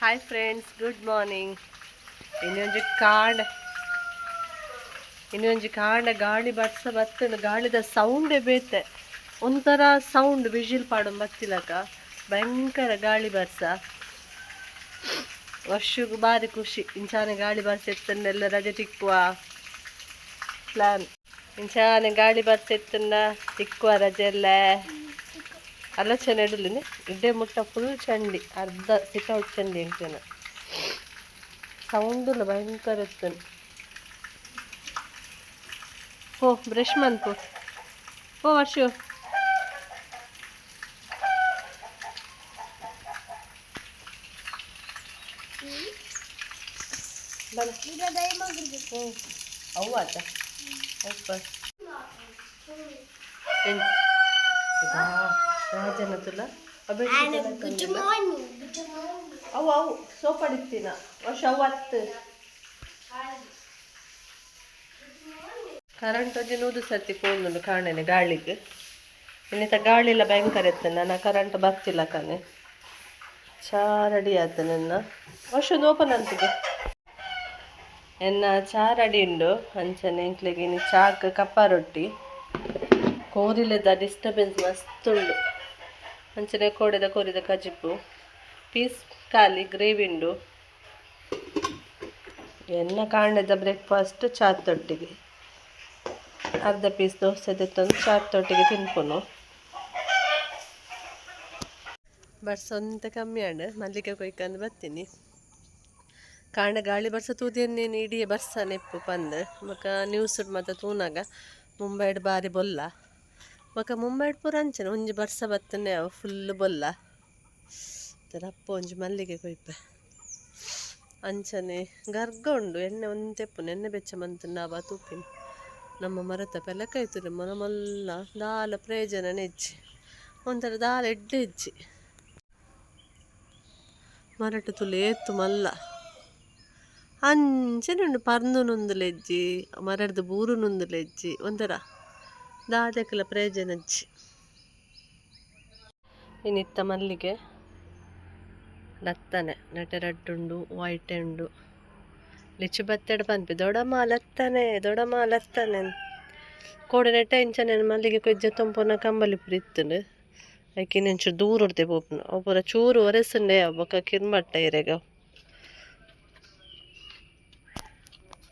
Hi friends, good morning. ಇನ್ನೊಂದು ಕಾಂಡ ಗಾಳಿ ಬರ್ತದೆ. ಗಾಳಿದ ಸೌಂಡೇ ಬೇತೆ ಒಂಥರ ಸೌಂಡ್ ವಿಜಿಲ್ ಪಾಡು ಬತ್ತಿಲಕ ಭಯಂಕರ ಗಾಳಿ ಬರ್ಸ. ವರ್ಷಗೂ ಭಾರಿ ಖುಷಿ ಇಂಚಾನೆ ಗಾಳಿ ಬರ್ಸೆತ್ತನ್ನೆಲ್ಲ ರಜೆ ತಿಕ್ಕುವ ಪ್ಲಾನ್. ಇಂಚಾನೆ ಗಾಳಿ ಬರ್ಸೆತ್ತನ್ನ ತಿಕ್ಕುವ ರಜೆ ಎಲ್ಲ ಆಲೋಚನೆ ಇಡಲಿನಿ. ಇಡ್ಡೆ ಮುಟ್ಟ ಫುಲ್ ಚಂಡಿ ಅರ್ಧ ಸಿಕ್ಔಟ್ ಚಂಡಿ ಇಂಚನ ಸೌಂಡ್ ಭಯಂಕರ ಇರ್ತದೆ. ಓ ಬ್ರಷ್ ಮನ್ಪು ಓ ವರ್ಷು ಅವು ಆತ ರಾಜನ ತುಲ ಅವು ಅವು ಸೋಪಡಿಸ್ತೀನ ವರ್ಷ ಅವು ಹತ್ತು ಕರೆಂಟ್ ನೂದು ಸರ್ತಿ ಫೋನ್ ಕಾಣೇನೆ ಗಾಳಿಗೆ. ಇನ್ನಿತ ಗಾಳಿ ಎಲ್ಲ ಭಯಂಕರ ಇರ್ತೇನೆ. ನನ್ನ ಕರೆಂಟ್ ಬರ್ತಿಲ್ಲ ಕಣೆ ಚಾ ರೆಡಿ ಆಯ್ತು. ನನ್ನ ವರ್ಷದ ಓಪನ್ ಅಂತಿಗೆ ಎನ್ನ ಚಾ ರೆಡಿ ಉಂಡು ಅಂಚನೆ ಇಂಕ್ಲಿಗೆ ಇನ್ನು ಚಾಕ್ ಕಪ್ಪ ರೊಟ್ಟಿ ಕೋರಿಲೆದ ಡಿಸ್ಟರ್ಬೆನ್ಸ್ ಮಸ್ತ್ ಉಂಡು. ಅಂಚನೆ ಕೊರಿದ ಕಜಿಪು ಪೀಸ್ ಖಾಲಿ ಗ್ರೇವಿ ಉಂಡು. ಎನ್ನ ಕಾಂಡದ ಬ್ರೇಕ್ಫಾಸ್ಟ್ ಚಾ ತೊಟ್ಟಿಗೆ ಅರ್ಧ ಪೀಸ್ ದೋಸೆ ತೆತ್ತೊಂದು ಚಾಟ್ ತೊಟ್ಟಿಗೆ ತಿನ್ಕೊನು. ಬರ್ಸೊಂತ ಕಮ್ಮಿ ಆಂಡ್ ಮಲ್ಲಿಗೆ ಕೊಯ್ಕಂದು ಬರ್ತೀನಿ. ಕಾಂಡ ಗಾಳಿ ಬರ್ಸ ತೂದಿಯನ್ನೇನು ಇಡೀ ಬರ್ಸ ನೆಪ್ಪು ಪಂದು ಮಕ್ಕ ನ್ಯೂಸ್ ಮತ್ತು ತೂನಾಗ ಮುಂಬೈಡ್ ಬಾರಿ ಬೊಲ್ಲ ಮಕ್ಕ ಮುಂಬೈಡ್ ಪೂರ ಅಂಚನೆ ಒಂಜಿ ಬರ್ಸ ಬತ್ತನೆ ಅವು ಫುಲ್ ಬೊಲ್ಲ ಅಪ್ಪ ಒಂಜಿ ಮಲ್ಲಿಗೆ ಕೊಯ್ಪೆ ಅಂಚನೆ ಗರ್ಗ ಉಂಡು. ಎಣ್ಣೆ ಒಂದು ತೆಪ್ಪು ಎಣ್ಣೆ ಬೆಚ್ಚ ಮಂತು ನಾವ ತೂಪಿನ ನಮ್ಮ ಮರತ ಪೆಲಕಾಯ್ತು ಮನಮಲ್ಲ ದಾಲ ಪ್ರಯೋಜನ ನೆಜ್ಜಿ ಒಂಥರ ದಾಲ ಎಡ್ಡೆ ಹೆಜ್ಜಿ ಮರಟ ತುಲೆ ಏತ್ತು ಮಲ್ಲ ಅಂಚೆನುಂಡು ಪರ್ದು ನೊಂದುಲೆಜ್ಜಿ ಮರಡ್ದು ಬೂರು ನೊಂದುಲೆಜ್ಜಿ ಒಂಥರ ದಾದಕ್ಕೆಲ್ಲ ಪ್ರಯೋಜನ ಅಜ್ಜಿ. ಇನ್ನಿತ್ತ ಮಲ್ಲಿಗೆ ಲತ್ತನೆ ನೆಟೆ ರೆಡ್ ಉಂಡು ವೈಟ್ ಉಂಡು ಲಿಚ್ಚು ಬತ್ತೆಡ ಪನ್ಪಿ ದೊಡಮ ಲತ್ತನೆ ಕೋಡೆ ನೆಟ್ಟ ಇಂಚನೆ ಮಲ್ಲಿಗೆ ಕೊಜ್ಜ ತೊಂಪುನ ಕಂಬಲಿ ಪುರ ಇತ್ತುಂಡು ಐಕೆ ಇಂಚು ದೂರ ಉಡ್ತೆ ಪೋಪುನು ಅವು ಪೂರ ಚೂರು ಒರೆಸುಂಡೆ ಬೊಕ್ಕ ಕಿರ್ಮಟ್ಟ ಇರೆಗ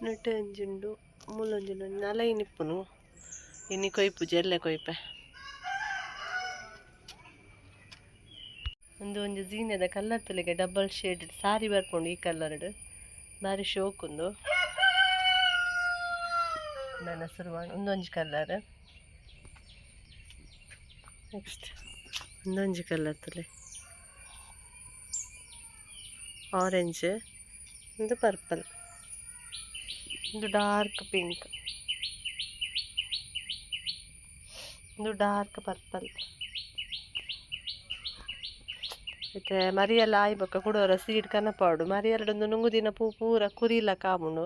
ನೆಟ್ಟ ಎಂಜುಂಡು ಮೂಲೊಂಜುಂಡು ನಲೈ ನಿಪ್ಪುನು ಇನಿ ಕೊಯ್ಪು ಜೆಲ್ಲೆ ಕೊಯ್ಪೆ ಒಂದು ಜೀನೆದ ಕಲರ್ ತುಲೆಗೆ ಡಬಲ್ ಶೇಡ್ ಸಾರಿ ಬರ್ಪುಂಡು. ಈ ಕಲರ್ಡ್ ಬಾರಿ ಶೋಕುಂದು ನನ್ನ ಸುರುವಾಣ ಒಂದೊಂಜಿ ಕಲರ್. ನೆಕ್ಸ್ಟ್ ಒಂದೊಂಜಿ ಕಲರ್ ತುಲೆ ಆರೆಂಜ್ ಒಂದು ಪರ್ಪಲ್ ಒಂದು ಡಾರ್ಕ್ ಪಿಂಕ್ ಒಂದು ಡಾರ್ಕ್ ಪರ್ಪಲ್. ಮತ್ತೆ ಮರಿಯೆಲ್ಲ ಆಯ್ಬಕ್ಕ ಕುಡೋರ ಸೀಡ್ ಕನಪಾಡು ಮರಿಯೆರಡೊಂದು ನುಂಗು ದಿನ ಪೂರ ಕುರಿಲ ಕಾಮುಂಡು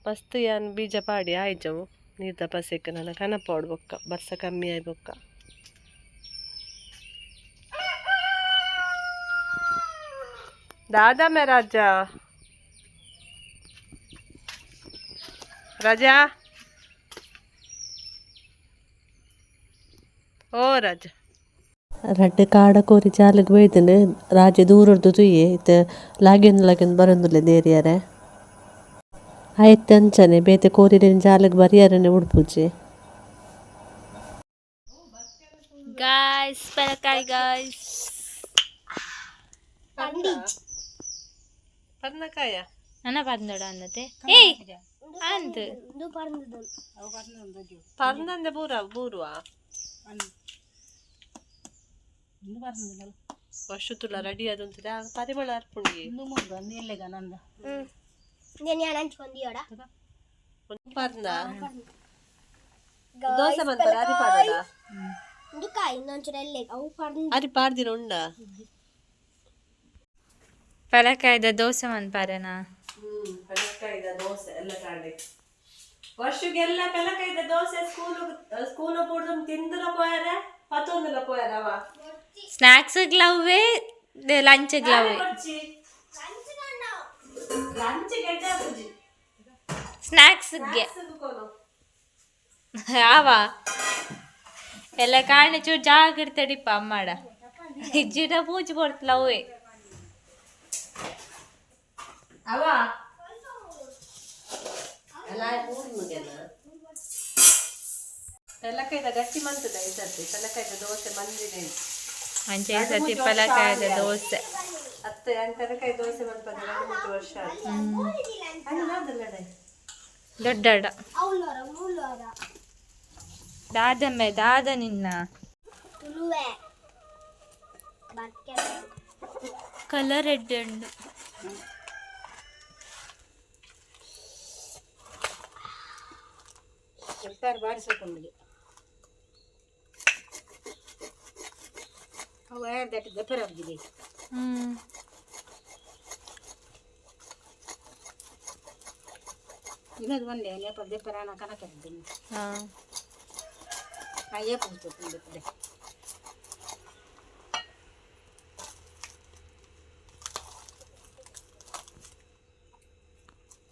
ಮಸ್ತ್ ಯಾನ್ ಬೀಜ ಪಾಡಿ ಆಯ್ಜವು ನೀರ್ದ ಪಸೆಕ್ ನನ್ನ ಕನಪಾಡು ಬೊಕ್ಕ ಬರ್ಸ ಕಮ್ಮಿ ಆಯ್ ಬೊಕ್ಕ. ದಾದಾ ಮೇ ರಾಜಾ ಓ ರಾಜ ರಡ್ಡ್ ಕಾಡ ಕೋರಿ ಚಾಲಗ್ ಬೈದನು ರಾಜೆ ದೂರಡ್ದು ತುಯ್ಯೆ ಇತ್ತ ಲಾಗ್ಯೊಂದು ಬರೊಂದುಲ್ಲೆ ದೇರಿಯಾರೆ ಆಯ್ತು ಅಂಚನೆ ಬೇತೆ ಕೋರಿನ ಜಾಲಗ್ ಬರಿಯಾರನೆ ಉಡ್ಪುಜಿ. ಗಾಯ್ಸ್ ಪರಕಾಯಿ ಗಾಯ್ಸ್ ಪರ್ನಕಾಯ ನನ್ನ ಪರ್ಂದೋಡ ಅಂದತೆ ಏಯ್ ಅಂದ್ ಪರ್ನಂದೆ ಬೂರುವ ವರ್ಷುತ್ತುಲ ರೆಡಿ ಆದಂತಿದೆ ಪರಿಮಳ ಅರ್ಪುಂಡಿ ಪರ್ನ ದೋಸೆ ಮಂತಾರೆ ಅರಿ ಪಾಡೋಡ ಅರಿ ಪಾಡ್ದಿನ ಉಂಡ ಪರಕಾಯ್ದ ದೋಸೆ ಮನ್ಪಾರೆನ ಪೆಲಕಾಯ್ದ ದೋಸೆ ಎಲ್ಲ ಕಾಣಿ ವರ್ಷಗೆಲ್ಲ ಪೆಲಕಾಯ್ದ ದೋಸೆ ಸ್ಕೂಲ್ ಪೂಡ್ದು ತಿಂದುಲ ಪೋಯಾರ ಪತ್ತೊಂದುಲ ಪೋಯಾರವ ಸ್ನಾಕ್ಸ್ ಗ್ಲವ್ವೇ ಲಂಚ್ ಗ್ಲವ್ವೇ ಸ್ನ್ಯಾಕ್ಸ್ಗೆ ಆವ ಎಲ್ಲ ಕಾರಣ ಚೂರು ಜಾಗ್ರತಡಿಪ್ಪ ಅಮ್ಮಡ ಇಜ್ಜಿನ ಪೂಜೆ ಕೊಡ್ತಲ ಅವೇ ಅವ ಪೆಲಕಾಯ್ದ ಗಟ್ಟಿ ಮಂತದ ಈ ಸರ್ತಿ ಪೆಲಕಾಯ್ದ ದೋಸೆ ಮಂದಿನೇ ಅಂಚೆ ಸತಿ ಪಲಕಾಯದ ದೋಸೆ ಅತ್ತೆ ಪೆಲಕಾಯಿ ದೋಸೆ ಮಂತ್ಪದ 2-3 ವರ್ಷ ದೊಡ್ಡ ದಾದಮ್ಮೆ ದಾದ ನಿನ್ನ ಕಲರ್ ರೆಡ್ ಉಂಡು ಬಾರಿಸಿಕೊಂಡಿದೆ ಅವು ದಟ್ ದಪ್ಪರ ಆಗಿದೆ ಇನ್ನೊಂದು ಒಂದೇ ನೇಪಾಳ ದಪ್ಪರ ಹಣ ಕನಕಿದ್ದೀನಿ ಅಯ್ಯೇ ಕೂತು ದಪ್ಪರೆ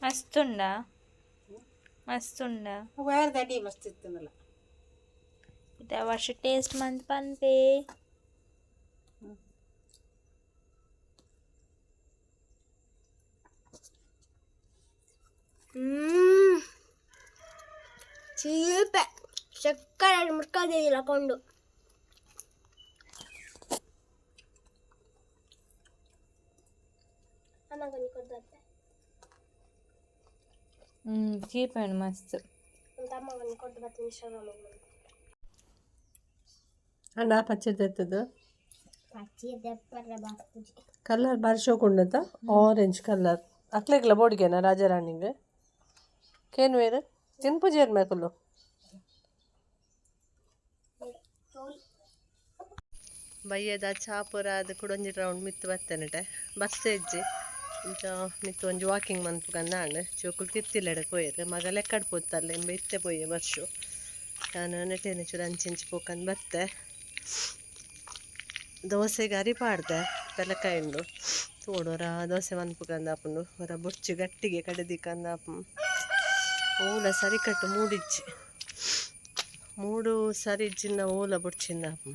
ಮಸ್ತುಂಡ ವೈರ್ ದಡ್ಡಿ ಮಸ್ತ್ ಇತ್ತನಲ್ಲ ಇದ ವರ್ಷ ಟೇಸ್ಟ್ ಮಂತ್ ಪನ್ಪೆ ಚೀಪೆ ಚಕ್ಕರೆ ಮುಟ್ಕೋದಿಲ್ಲ ಕೊಂಡು ಚೀಪ್ ಅಂಡ್ ಮಸ್ತ್ ಅಣ್ಣ ಪಚ್ಚೆದ್ದು ಕಲರ್ ಬಾರಿ ಶೋಕೊಂಡತ ಆರೆಂಜ್ ಕಲರ್ ಅಕ್ಲೆಗ್ಲ ಬೋಡಿಗೆನ ರಾಜಾರಾಣಿಗೆ ಕೇನು ವೇರು ತಿನ್ಪುಜಿ ಇರ್ಬೇಕಲ್ಲು ಬಯ್ಯದ ಚಾಪುರ ಅದು ಕೂಡ ಒಂಜಿ ರೌಂಡ್ ಮಿತ್ತು ಬರ್ತೇನೆ ಬಸ್ ಹೆಜ್ಜೆ ಇಂಚ ಮಿತ್ತು ಒಂಜಿ ವಾಕಿಂಗ್ ಮನ್ಪುಗಂದ ಅಂಡ್ ಚೋಕುಲು ತಿರ್ತಿಲ್ಲೆಡೆ ಪೋಯರು ಮಗ ಲೆಕ್ಕಡ್ ಪೋತಲ್ಲ ಎಂಬ ಇತ್ತೆ ಪೋಯೆ ವರ್ಷು ನಾನು ನೆಟ್ಟೇನೆ ಚೂರು ಅಂಚಿಂಚು ಪೋಕಂದು ಬತ್ತೆ ದೋಸೆಗೆ ಅರಿಪಾಡ್ದೆ ಪೆಲಕಾಯಿ ಉಂಡು ತೋಡೋರ ದೋಸೆ ಮನ್ಪುಗಂದ ಆಪುಂಡು ಹೊರ ಬೊಚ್ಚು ಗಟ್ಟಿಗೆ ಕಡೆದಿಕ್ಕಂದ ಆಪು ಓಲ ಸರಿ ಕಟ್ಟು ಮೂಡು ಸರಿ ಇಜ್ಜಿನ ಓಲ ಬೊಡ್ಚಿಂದ ಆಪು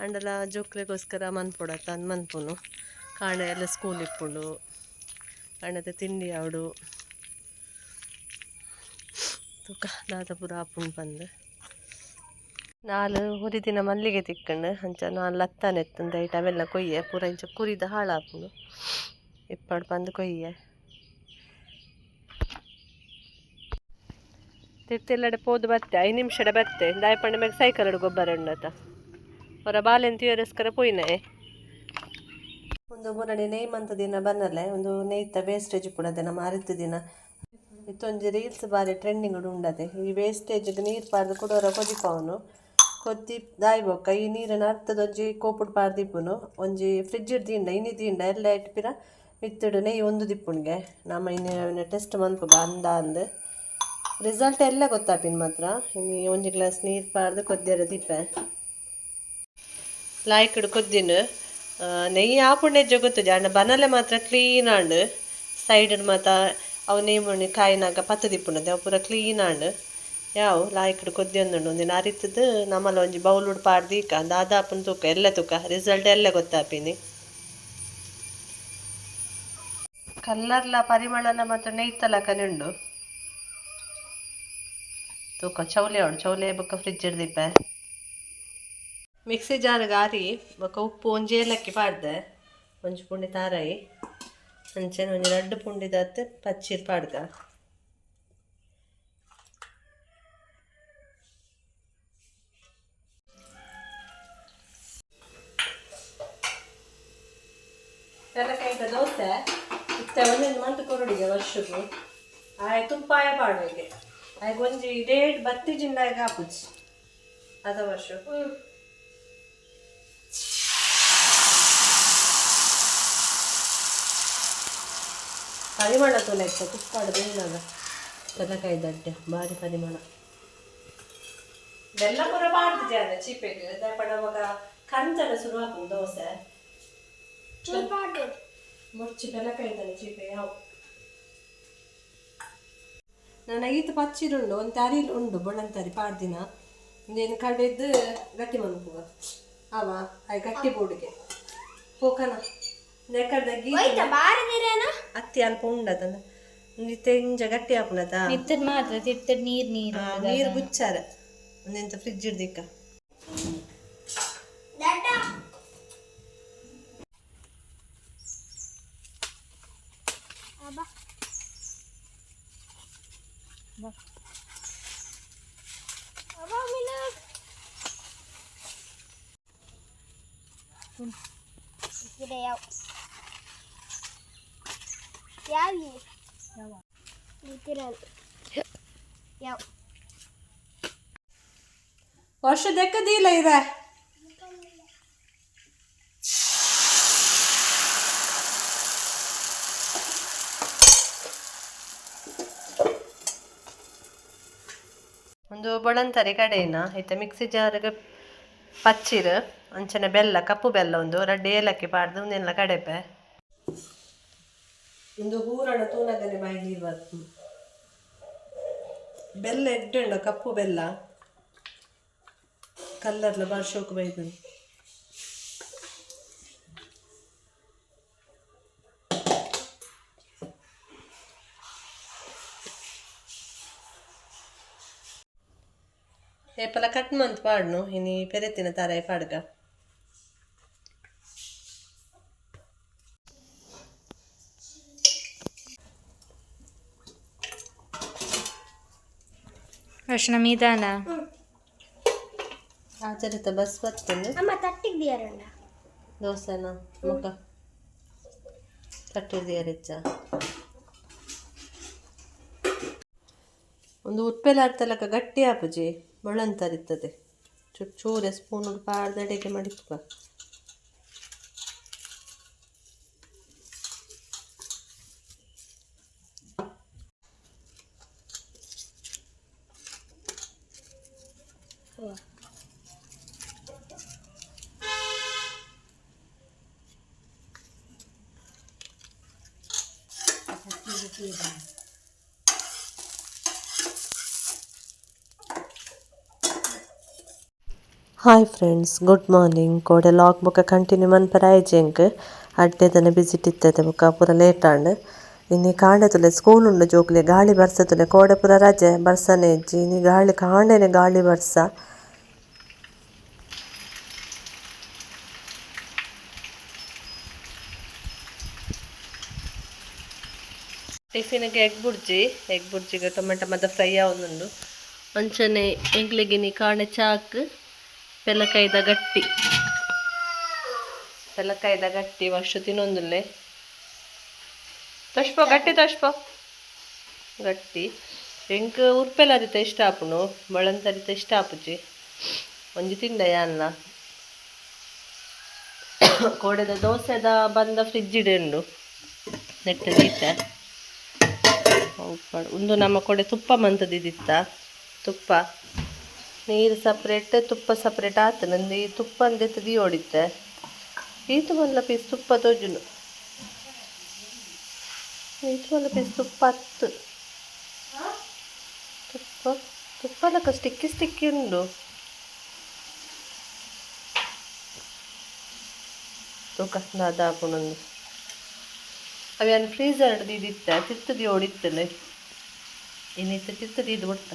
ಅಂಡಲ ಜೋಕ್ಲೆಗೋಸ್ಕರ ಮನ್ಪೊಡತ್ತ ಅಂದು ಮನ್ಪುನು ಕಾಣೆ ಎಲ್ಲ ಸ್ಕೂಲ್ ಇಪ್ಪುಂಡು ಕಾಣದ ತಿಂಡಿ ಆವಡು ತುಕ ದಾದ ಪೂರ ಆಪುಂಡು ಬಂದು ನಾಲು ಹುರಿದಿನ ಮಲ್ಲಿಗೆ ತಿಕ್ಕಂಡು ಅಂಚ ನಾನು ಲತ್ತಾನೆ ಎತ್ತಂದು ಐಟ್ ಅವೆಲ್ಲ ಕೊಯ್ಯೆ ಪೂರ ಇಂಚ ಕುರಿದ ಹಾಳಾಪುಂಡು ಇಪ್ಪಡು ಬಂದು ಕೊಯ್ಯೆ ತಿರ್ತಿಲ್ಲಡೆ ಪೋದು ಬತ್ತೆ 5 ನಿಮಿಷದ ಬತ್ತೆ ದಾಯಪಂಡ ಮ್ಯಾಗ ಸೈಕಲ್ ಗೊಬ್ಬರ ಉಂಡತ ಹೊರ ಬಾಲೆನ್ ತೀಯರಸ್ಕರ ಪೋಯ್ನೆ ಒಂದು ಮೂರನೇ ನೇಮಂತ ದಿನ ಬನ್ನಲೆ ಒಂದು ನೇಯ್ತ ವೇಸ್ಟೇಜ್ ಪುಡದೆ ನಮ್ಮ ಅರಿತ ದಿನ ಇತ್ತೊಂಜಿ ರೀಲ್ಸ್ ಬಾರಿ ಟ್ರೆಂಡಿಂಗ್ ಉಂಡದೆ ಈ ವೇಸ್ಟೇಜ್ಗೆ ನೀರು ಪಾರ್ದು ಕೊಡೋರ ಕೊದಿಪವನು ಕೊದ್ದಿ ದಾಯ್ಬೊಕ್ಕ ಈ ನೀರಿನ ಅರ್ಥದೊಂಜಿ ಕೋಪುಡು ಪಾರ್ದಿಪ್ಪುನು ಒಂಜಿ ಫ್ರಿಡ್ಜ್ ದಿಂಡ ಇನಿ ದಿಂಡ ಎಲ್ಲ ಇಟ್ಪಿರ ಮಿತ್ತುಡು ನೆಯ್ಯಿ ಒಂದು ದಿಪ್ಪುಣ್ಗೆ ನಮ್ಮ ಇನ್ನು ಟೆಸ್ಟ್ ಮನ್ಪುಗ ಅಂದ ರಿಸಲ್ಟ್ ಎಲ್ಲ ಗೊತ್ತಾಪಿನ ಮಾತ್ರ ಇನ್ನು ಒಂಜಿ ಗ್ಲಾಸ್ ನೀರು ಪಾರ್ದು ಕೊದ್ದಿರ ದಿಪ್ಪೆ ಲಾಯ್ಕಡು ಕೊದ್ದಿನ ನೆಯ್ಯಿ ಆಪುಂಡೆಜ್ಜ ಗೊತ್ತುಜ ಅಣ್ಣ ಬನಲೆ ಮಾತ್ರ ಕ್ಲೀನ್ ಆಂಡ್ ಸೈಡ್ ಮಾತ ಅವು ನೇಮುಣ್ಣಿ ಕಾಯಿನಾಗ ಪತ್ತು ದಿಪ್ಪುಂಡದೆ ಅವು ಪೂರ ಕ್ಲೀನ್ ಆಂಡ್ ಯಾವ ಲಾಯ್ಕಡು ಕೊದ್ದಿ ಅಂದುಂಡು ಒಂದಿನ ಅರಿತದ್ದು ನಮ್ಮಲ್ಲ ಒಂಜಿ ಬೌಲುಡು ಪಾಡ್ದೀಕ ದಾದಾಪುನ ತೂಕ ಎಲ್ಲ ತೂಕ ರಿಸಲ್ಟ್ ಎಲ್ಲ ಗೊತ್ತಾಪಿನಿ ಕಲ್ಲರ್ಲ ಪರಿಮಳನ ಮಾತ್ರ ನೆಯ್ತಲಕನೆ ಉಂಡು ತೂಕ ಚೌಲೆ ಬೊಕ್ಕ ಫ್ರಿಡ್ಜ್ ಹಿಡ್ದಿಪ್ಪೆ ಮಿಕ್ಸಿ ಜಾರ್ಗೆ ಆರಿ ಬೊಕ್ಕ ಉಪ್ಪು ಒಂಜಿ ಏಲಕ್ಕಿ ಪಾಡ್ದೆ ಒಂಜಿ ಪುಂಡಿ ತಾರಾಯಿ ಅಂಚೆನ ಒಂಜಿ 2 ಪುಂಡಿದತ್ತೆ ಪಚ್ಚೀರ್ ಪಾಡ್ಗ ಪೆಲಕಾಯ್ದ ದೋಸೆ ಇತ್ತ ಒಂದೊಂದು ಮಂತು ಕೊರಡಿಗೆ ವರ್ಷಕ್ಕೂ ಆಯ್ ತುಪ್ಪಾಯ ಪಾಡ್ಬೇಕೆ ಆಯ್ಗೆ ಒಂಜಿ 1.5 ಬತ್ತಿ ಜಿಂಡಾಗ ಹಾಪುಜಿ ಅದ ವರ್ಷ ಪರಿಮಳ ತೋಲೆ ಇತ್ತ ತುಪ್ಪಾಡು ಬೇಯಿನಾಗ ಪೆಲಕಾಯಿ ದಡ್ಡೆ ಭಾರಿ ಪರಿಮಳ ಬೆಲ್ಲ ಪೂರ ಪಾಡ್ದಿದ್ದೆ ಅದ ಚೀಪೆಗೆ ದಯಪಡ ಅವಾಗ ಕಂಚನ ಶುರು ಹಾಕು ದೋಸೆ ಮುರ್ಚಿ ಪೆಲಕಾಯಿ ಇದ್ದಾನೆ ಚೀಪೆ ಯಾವ ನನ್ನ ಈತ ಪಚ್ಚಿರುಂಡು ಒಂದು ತಾರಿಲ್ ಉಂಡು ಬೊಳಂತಾರಿ ಪಾಡ್ದಿನ ಇಂದೇನು ಕಡೆದ್ದು ಗಟ್ಟಿ ಮನ್ಪುಗ ಅವ ಆಯ್ ಗಟ್ಟಿ ಬೋಡಿಗೆ ಪೋಕನ ನೆಕ್ಕಡ್ದಾಗಿ ಅತ್ತಿ ಅಲ್ಪ ಉಂಡದನ್ನ ನಿತ್ತೆ ಇಂಜ ಗಟ್ಟಿ ಹಾಪುನದ ನಿತ್ತದ್ ಮಾತ್ರ ತಿರ್ತದ್ ನೀರ್ ನೀರು ಬುಚ್ಚಾರ ಒಂದೆಂತ ಫ್ರಿಜ್ ಇಡ್ದಿಕ್ಕ ವರ್ಷ ದೆಕ್ಕದಿಲ್ಲ ಇದೆ ಒಂದು ಬೊಳಂತರಿ ಕಡೆನ ಐತೆ ಮಿಕ್ಸಿ ಜಾರ್ಗೆ ಪಚ್ಚಿರು ಅಂಚನೆ ಬೆಲ್ಲ ಕಪ್ಪು ಬೆಲ್ಲ ಒಂದು ರಡ್ಡು ಏಲಕ್ಕಿ ಪಾಡ್ದು ಒಂದೆಲ್ಲ ಕಡೆಪೆ ಒಂದು ಹೂರಣ ತೂನಗನೆ ಬಾಯಿ ನೀರು ಬರ್ತು ಬೆಲ್ಲ ಎಡ್ಡುಂಡ ಕಪ್ಪು ಬೆಲ್ಲ ಕಲ್ಲರ್ಲ ಬರ್ಶೋಕು ಬೈದು ಏಪಲ ಕಟ್ ಮಂತ್ ಪಾಡ್ನು ಇನಿ ಪೆರೆತಿನ ತಾರಾಯಿ ಪಾಡ್ಗ ಅರ್ಶನ ಮೀದಾನ ಆಚರಿತ ಬಸ್ ಬರ್ತೇನೆ ಅಮ್ಮ ತಟ್ಟಿದ್ದೀಯಾರಂಡ ದೋಸೆನ ಮುಖ ತಟ್ಟಿದ್ಯಾರಿಚ್ಚ ಒಂದು ಉಪ್ಪೆಲಾಡ್ತಲಕ ಗಟ್ಟಿ ಆಪುಜಿ ಬೊಳಂತರಿತ್ತದೆ ಚೂರೆ ಸ್ಪೂನ್ ಪಾಡ್ದಡೆಗೆ ಮಡಿಪ್ಪ ಹಾಯ್ ಫ್ರೆಂಡ್ಸ್ ಗುಡ್ ಮಾರ್ನಿಂಗ್ ಕೋಡೆ ಲಾಕ್ ಬೊಕ ಕಂಟಿನ್ಯೂ ಮನ್ಪರ ಆಯ್ಜೆಂಕ್ ಅಡ್ಡೆದನೆ ಬಿಸಿಟ್ ಇತ್ತತೆ ಬೊಕ ಪೂರ ಲೇಟ್ ಆಂಡ್ ಇನ್ನಿ ಕಾಂಡೆ ತುಲೆ ಸ್ಕೂಲ್ ಉಂಡು ಜೋಕ್ಲೆ ಗಾಳಿ ಬರ್ಸತುಲೆ ಕೋಡೆ ಪೂರ ರಜೆ ಬರ್ಸನೆ ಇಜ್ಜಿ ಇನ್ನಿ ಗಾಳಿ ಕಾಂಡೆನೆ ಗಾಳಿ ಬರ್ಸ ಟಿಫಿನ್ಗೆ ಎಗ್ ಬುರ್ಜಿಗೆ ಟೊಮೆಟೊ ಮತ್ತು ಫ್ರೈ ಆವೊಂದುಂಡು ಅಂಚನೆ ಎಂಕ್ಲೆಗಿನಿ ಕಾಣೆ ಚಾಕ್ ಪೆಲಕಾಯ್ದ ಗಟ್ಟಿ ವರ್ಷ ತಿನ್ನೊಂದುಲ್ಲೆ ತೊಷ್ಪೋ ಗಟ್ಟಿ ಎಂಕ್ ಉರ್ಪೆಲಾದಿತ್ತ ಇಷ್ಟ ಆಪುನು ಬೊಳಂತರಿತ ಇಷ್ಟ ಆಪುಜಿ ಒಂಜಿ ತಿಂಡ ಯಾನ್ಲ ಕೋಡೆದ ದೋಸೆದ ಬಂದ ಫ್ರಿಜ್ ಇಡುಂಡು ನೆಟ್ಟ ದೀತೆ ಒಂದು ನಮ್ಮ ಕೊಡೆ ತುಪ್ಪ ಮಂತದಿತ್ತ ತುಪ್ಪ ನೀರು ಸಪ್ರೇಟ್ ತುಪ್ಪ ಸಪ್ರೇಟ್ ಆತು ನಂದು ಈ ತುಪ್ಪ ಅಂದೆತ್ತು ದಿ ಓಡಿತ್ತೆ ಈತು ಮಲ್ಲ ಪೀಸ್ ತುಪ್ಪ ತೋಜುನು ಈತು ಮಲ್ಲ ಪೀಸ್ ತುಪ್ಪ ಹತ್ತು ತುಪ್ಪಲಕ್ಕ ಸ್ಟಿಕ್ಕಿ ಉಂಡು ತೂಕಸ್ನಾದ ಹಾಕೊಂಡೊಂದು ಅವೇನು ಫ್ರೀಸರ್ ಹಿಡ್ದಿದ್ದಿತ್ತ ತಿತ್ತದಿ ಓಡಿತ್ತಲೆ ಇನ್ನಿತ್ತು ತಿತ್ತದಿ ಇದು ಬಿಡ್ತ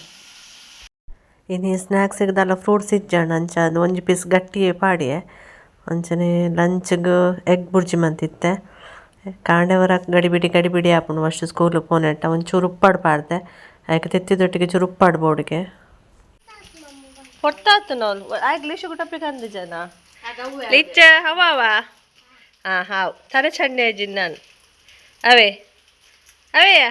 ಇನ್ನು ಸ್ನ್ಯಾಕ್ಸಿಗೆ ದಾಲ ಫ್ರೂಟ್ಸ್ ಇಜ್ಜಾಣ ಅಂಚ ಅದು ಒಂಜಿ ಪೀಸ್ ಗಟ್ಟಿಯೇ ಪಾಡಿಯೆ ಅಂಚನೆ ಲಂಚ್ಗೆ ಎಗ್ ಬುರ್ಜಿ ಮಂತಿತ್ತೆ ಕಾಂಡೆವರ ಗಡಿಬಿಡಿ ಆಪುಂಡು ಅಷ್ಟು ಸ್ಕೂಲ್ ಪೋನೆಟ್ಟ ಒಂಚೂರು ಉಪ್ಪಾಡು ಪಾಡ್ದೆ ಅದಕ್ಕೆ ತೆತ್ತಿದೊಟ್ಟಿಗೆ ಚೂರು ಉಪ್ಪಾಡು ಬೋಡಿಗೆ ಹೊಟ್ಟಾತು ನಾವು ಆಗ್ಲಿಶು ಗುಟಪ್ಪಿಗೆ ಅಂದ ಜನ ಲಿಚ್ಚ ಹವಾವ ಹಾವು ತರ ಚಂಡೆ ಅಜ್ಜಿನ್ ನಾನು ಅವೆಯಾ